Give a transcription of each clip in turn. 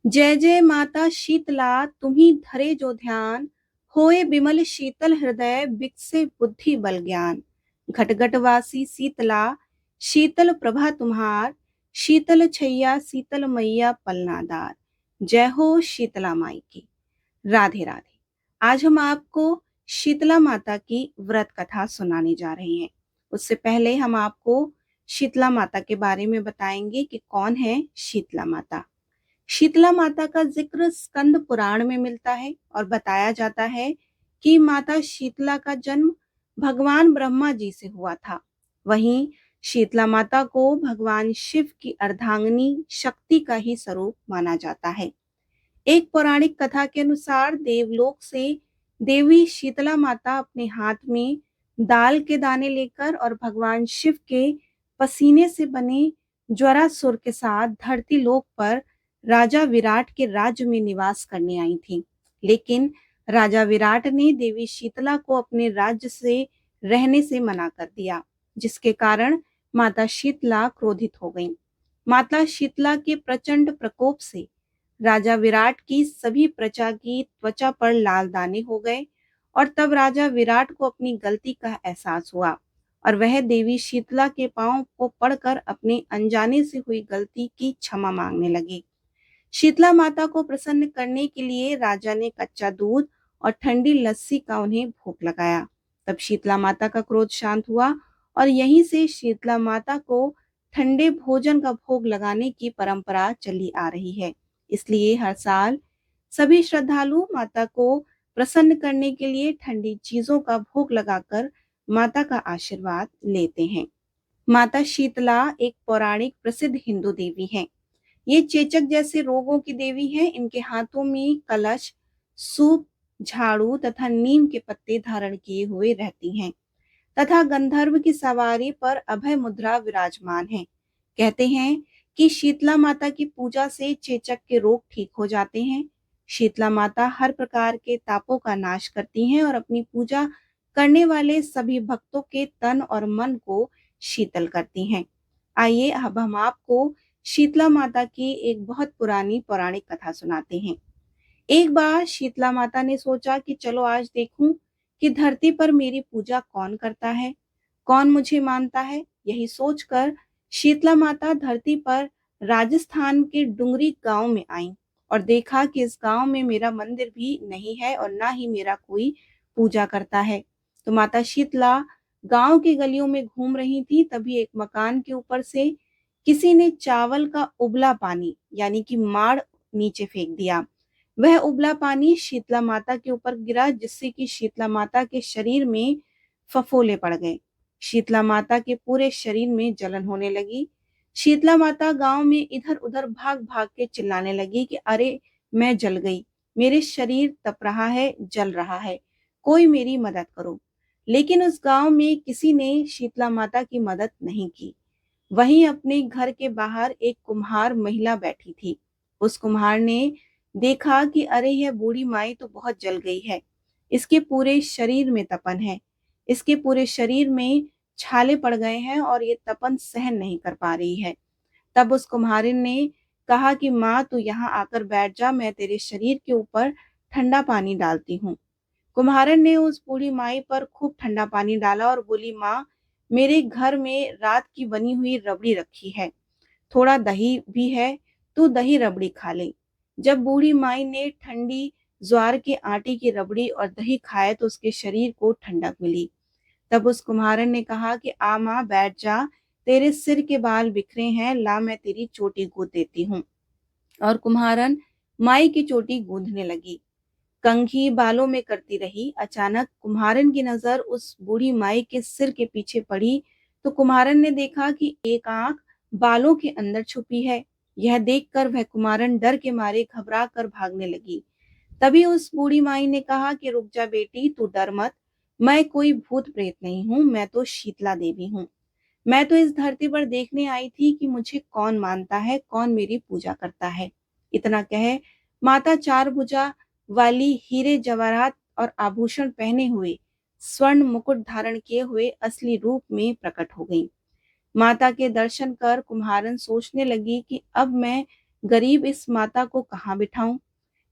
जय जय माता शीतला तुम्ही धरे जो ध्यान, होए बिमल शीतल हृदय विकसे बुद्धि बल ज्ञान। घटघटवासी शीतला शीतल प्रभा तुम्हार, शीतल छैया शीतल मैया पलनादार। जय हो शीतला माई की। राधे राधे। आज हम आपको शीतला माता की व्रत कथा सुनाने जा रहे हैं। उससे पहले हम आपको शीतला माता के बारे में बताएंगे कि कौन है शीतला माता। शीतला माता का जिक्र स्कंद पुराण में मिलता है और बताया जाता है कि माता शीतला का जन्म भगवान ब्रह्मा जी से हुआ था। वहीं शीतला माता को भगवान शिव की अर्धांगिनी शक्ति का ही स्वरूप माना जाता है। एक पौराणिक कथा के अनुसार देवलोक से देवी शीतला माता अपने हाथ में दाल के दाने लेकर और भगवान शिव के पसीने से बने ज्वरासुर के साथ धरती लोक पर राजा विराट के राज्य में निवास करने आई थी। लेकिन राजा विराट ने देवी शीतला को अपने राज्य से रहने से मना कर दिया, जिसके कारण माता शीतला क्रोधित हो गईं। माता शीतला के प्रचंड प्रकोप से राजा विराट की सभी प्रजा की त्वचा पर लाल दाने हो गए और तब राजा विराट को अपनी गलती का एहसास हुआ और वह देवी शीतला के पांव को पड़कर अपने अनजाने से हुई गलती की क्षमा मांगने लगी। शीतला माता को प्रसन्न करने के लिए राजा ने कच्चा दूध और ठंडी लस्सी का उन्हें भोग लगाया। तब शीतला माता का क्रोध शांत हुआ और यहीं से शीतला माता को ठंडे भोजन का भोग लगाने की परंपरा चली आ रही है। इसलिए हर साल सभी श्रद्धालु माता को प्रसन्न करने के लिए ठंडी चीजों का भोग लगाकर माता का आशीर्वाद लेते हैं। माता शीतला एक पौराणिक प्रसिद्ध हिंदू देवी है। ये चेचक जैसे रोगों की देवी है। इनके हाथों में कलश, सूप, झाड़ू तथा नीम के पत्ते धारण किए हुए रहती हैं तथा गंधर्व की सवारी पर अभय मुद्रा विराजमान है। कहते हैं कि शीतला माता की पूजा से चेचक के रोग ठीक हो जाते हैं। शीतला माता हर प्रकार के तापों का नाश करती हैं और अपनी पूजा करने वाले सभी भक्तों के तन और मन को शीतल करती हैं। आइए अब हम आपको शीतला माता की एक बहुत पुरानी पौराणिक कथा सुनाते हैं। एक बार शीतला माता ने सोचा कि चलो आज देखूं कि धरती पर मेरी पूजा कौन करता है, कौन मुझे मानता है। यही सोचकर शीतला माता धरती पर राजस्थान के डुंगरी गांव में आई और देखा कि इस गांव में मेरा मंदिर भी नहीं है और ना ही मेरा कोई पूजा करता है। तो माता शीतला गांव की गलियों में घूम रही थी, तभी एक मकान के ऊपर से किसी ने चावल का उबला पानी यानी कि माड़ नीचे फेंक दिया। वह उबला पानी शीतला माता के ऊपर गिरा, जिससे कि शीतला माता के शरीर में फफोले पड़ गए। शीतला माता के पूरे शरीर में जलन होने लगी। शीतला माता गांव में इधर उधर भाग भाग के चिल्लाने लगी कि अरे मैं जल गई, मेरे शरीर तप रहा है, जल रहा है, कोई मेरी मदद करो। लेकिन उस गांव में किसी ने शीतला माता की मदद नहीं की। वहीं अपने घर के बाहर एक कुम्हार महिला बैठी थी। उस कुम्हार ने देखा कि अरे यह बूढ़ी माई तो बहुत जल गई है, इसके पूरे शरीर में तपन है, इसके पूरे शरीर में छाले पड़ गए हैं और ये तपन सहन नहीं कर पा रही है। तब उस कुम्हारिन ने कहा कि माँ तू यहाँ आकर बैठ जा, मैं तेरे शरीर के ऊपर ठंडा पानी डालती हूँ। कुम्हारन ने उस बूढ़ी माई पर खूब ठंडा पानी डाला और बोली, माँ मेरे घर में रात की बनी हुई रबड़ी रखी है, थोड़ा दही भी है, तू दही रबड़ी खा ले। जब बूढ़ी माई ने ठंडी ज्वार के आटे की रबड़ी और दही खाए तो उसके शरीर को ठंडक मिली। तब उस कुम्हारन ने कहा कि आ माँ बैठ जा, तेरे सिर के बाल बिखरे हैं, ला मैं तेरी चोटी गूंथ देती हूँ। और कुम्हारन माई की चोटी गूंथने लगी। कंघी बालों में करती रही। अचानक कुम्हारन की नजर उस बूढ़ी माई के सिर के पीछे पड़ी तो कुम्हारन ने देखा कि एक आंख बालों के अंदर छुपी है। यह देखकर वह कुम्हारन डर के मारे घबरा कर भागने लगी। तभी उस बूढ़ी माई ने कहा कि रुक जा बेटी, तू डर मत, मैं कोई भूत प्रेत नहीं हूँ, मैं तो शीतला देवी हूँ। मैं तो इस धरती पर देखने आई थी कि मुझे कौन मानता है, कौन मेरी पूजा करता है। इतना कहे माता चार भुजा वाली हीरे जवाहरात और आभूषण पहने हुए, स्वर्ण मुकुट धारण किए हुए असली रूप में प्रकट हो गई। माता के दर्शन कर कुम्हारन सोचने लगी कि अब मैं गरीब इस माता को कहाँ बिठाऊं?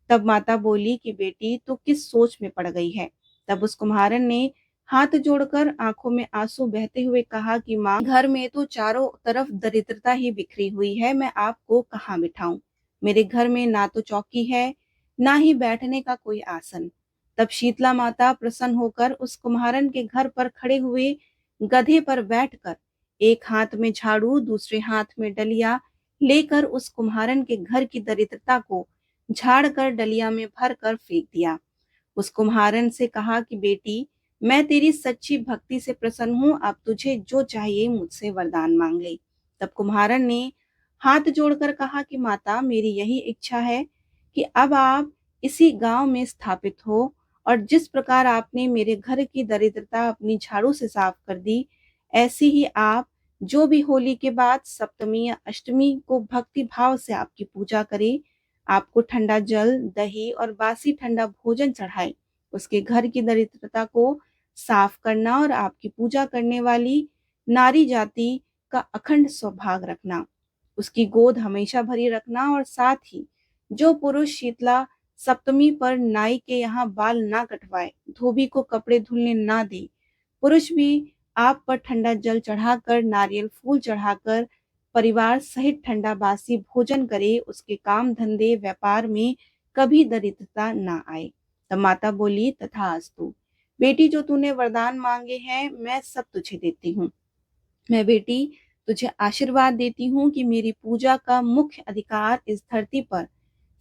तब माता बोली कि बेटी तू किस सोच में पड़ गई है। तब उस कुम्हारन ने हाथ जोड़कर आंखों में आंसू बहते हुए कहा कि माँ, घर में तो चारों तरफ दरिद्रता ही बिखरी हुई है, मैं आपको कहाँ बिठाऊं? मेरे घर में ना तो चौकी है, ना ही बैठने का कोई आसन। तब शीतला माता प्रसन्न होकर उस कुम्हारन के घर पर खड़े हुए गधे पर बैठकर एक हाथ में झाड़ू, दूसरे हाथ में डलिया लेकर उस कुम्हारन के घर की दरिद्रता को झाड़ कर डलिया में भर कर फेंक दिया। उस कुम्हारन से कहा कि बेटी, मैं तेरी सच्ची भक्ति से प्रसन्न हूँ, अब तुझे जो चाहिए मुझसे वरदान मांग ले। तब कुम्हारन ने हाथ जोड़कर कहा कि माता, मेरी यही इच्छा है कि अब आप इसी गांव में स्थापित हो, और जिस प्रकार आपने मेरे घर की दरिद्रता अपनी झाड़ू से साफ कर दी, ऐसी ही आप जो भी होली के बाद सप्तमी या अष्टमी को भक्ति भाव से आपकी पूजा करे, आपको ठंडा जल, दही और बासी ठंडा भोजन चढ़ाए, उसके घर की दरिद्रता को साफ करना और आपकी पूजा करने वाली नारी जाति का अखंड सौभाग्य रखना, उसकी गोद हमेशा भरी रखना, और साथ ही जो पुरुष शीतला सप्तमी पर नाई के यहाँ बाल ना कटवाए, धोबी को कपड़े धुलने ना दे, पुरुष भी आप पर ठंडा जल चढ़ाकर, नारियल फूल चढ़ाकर परिवार सहित ठंडा बासी भोजन करे, उसके काम धंधे व्यापार में कभी दरिद्रता ना आए। तब माता बोली, तथास्तु। बेटी, जो तूने वरदान मांगे हैं मैं सब तुझे देती हूँ। मैं बेटी तुझे आशीर्वाद देती हूँ कि मेरी पूजा का मुख्य अधिकार इस धरती पर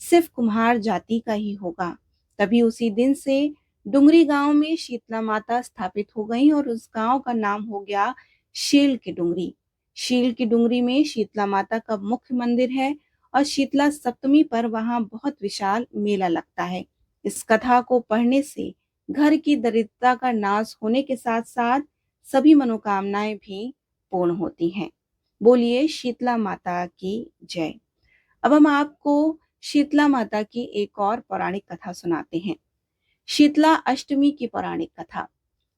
सिर्फ कुम्हार जाति का ही होगा। तभी उसी दिन से डुंगरी गांव में शीतला माता स्थापित हो गई और उस गांव का नाम हो गया शील की डुंगरी। शील की डुंगरी में शीतला माता का मुख्य मंदिर है और शीतला सप्तमी पर वहां बहुत विशाल मेला लगता है। इस कथा को पढ़ने से घर की दरिद्रता का नाश होने के साथ साथ सभी मनोकामनाएं भी पूर्ण होती हैं। बोलिए शीतला माता की जय। अब हम आपको शीतला माता की एक और पौराणिक कथा सुनाते हैं। शीतला अष्टमी की पौराणिक कथा।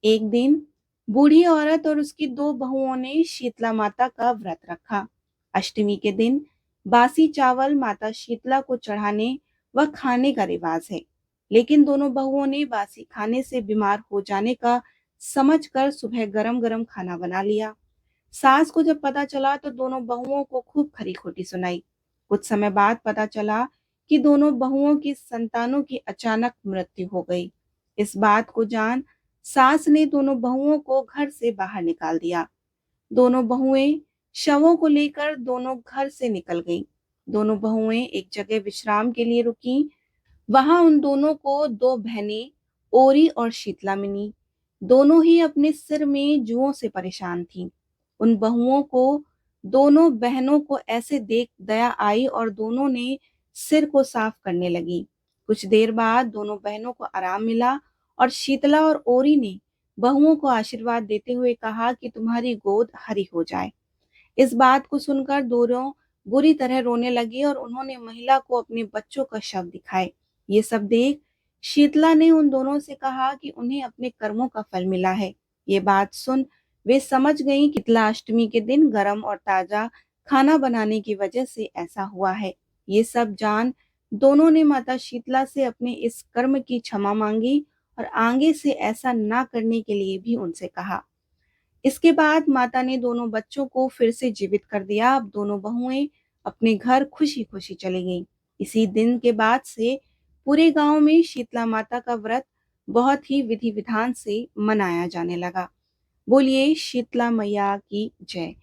एक दिन बूढ़ी औरत और उसकी दो बहुओं ने शीतला माता का व्रत रखा। अष्टमी के दिन बासी चावल माता शीतला को चढ़ाने व खाने का रिवाज है, लेकिन दोनों बहुओं ने बासी खाने से बीमार हो जाने का समझकर सुबह गरम गरम खाना बना लिया। सास को जब पता चला तो दोनों बहुओं को खूब खरी खोटी सुनाई। कुछ समय बाद पता चला कि दोनों बहुओं की संतानों की अचानक मृत्यु हो गई। इस बात को जान सास ने दोनों बहुओं को घर से बाहर निकाल दिया। दोनों बहुएं शवों को लेकर दोनों घर से निकल गईं। दोनों बहुएं एक जगह विश्राम के लिए रुकी। वहां उन दोनों को दो बहनें ओरी और शीतला मिली। दोनों ही अपने सिर में जुओं से परेशान थीं। उन बहुओं को दोनों बहनों को ऐसे देख दया आई और दोनों ने सिर को साफ करने लगी। कुछ देर बाद दोनों बहनों को आराम मिला और शीतला और ओरी ने बहुओं को आशीर्वाद देते हुए कहा कि तुम्हारी गोद हरी हो जाए। इस बात को सुनकर दोनों बुरी तरह रोने लगी और उन्होंने महिला को अपने बच्चों का शव दिखाए। ये सब देख शीतला ने उन दोनों से कहा कि उन्हें अपने कर्मों का फल मिला है। ये बात सुन वे समझ गईं कि शीतला अष्टमी के दिन गरम और ताजा खाना बनाने की वजह से ऐसा हुआ है। ये सब जान दोनों ने माता शीतला से अपने इस कर्म की क्षमा मांगी और आगे से ऐसा ना करने के लिए भी उनसे कहा। इसके बाद माता ने दोनों बच्चों को फिर से जीवित कर दिया। अब दोनों बहुएं अपने घर खुशी खुशी चली गईं। इसी दिन के बाद से पूरे गांव में शीतला माता का व्रत बहुत ही विधि विधान से मनाया जाने लगा। बोलिए शीतला मैया की जय।